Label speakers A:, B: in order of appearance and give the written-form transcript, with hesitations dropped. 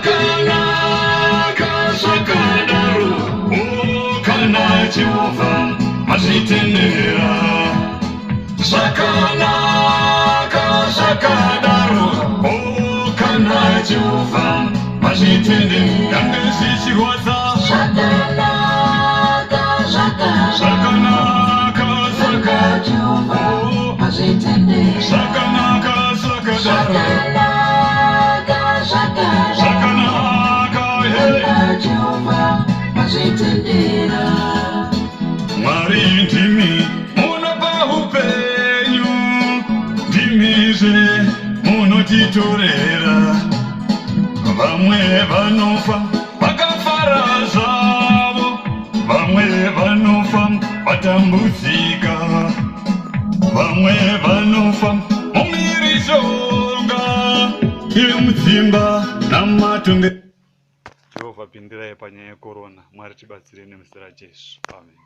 A: Zvakanaka, zvakadaro, kana Jehovha mazvitendera. Zvakanaka, zvakadaro, kana Jehovha mazvitendera. Dambe zvichirwadza.
B: Zvakanaka,
A: Zvakanaka,
B: Jehovha mazvitendera.
A: zvakanaka, zvakadaro. Zvakanaka,
B: Jehovha mazvitendera.
A: Mwari ndimi munopa upenyu, ndimizve munotitorera. Vamwe vanofa vakafara zvavo, vamwe vanofa vatambudzika, vamwe vanofa mumhirizhonga yemudzimba namatonge. Jehovha pindirai panyaya yekorona. Mwari tibatsire nemuzita raJesu. Amen.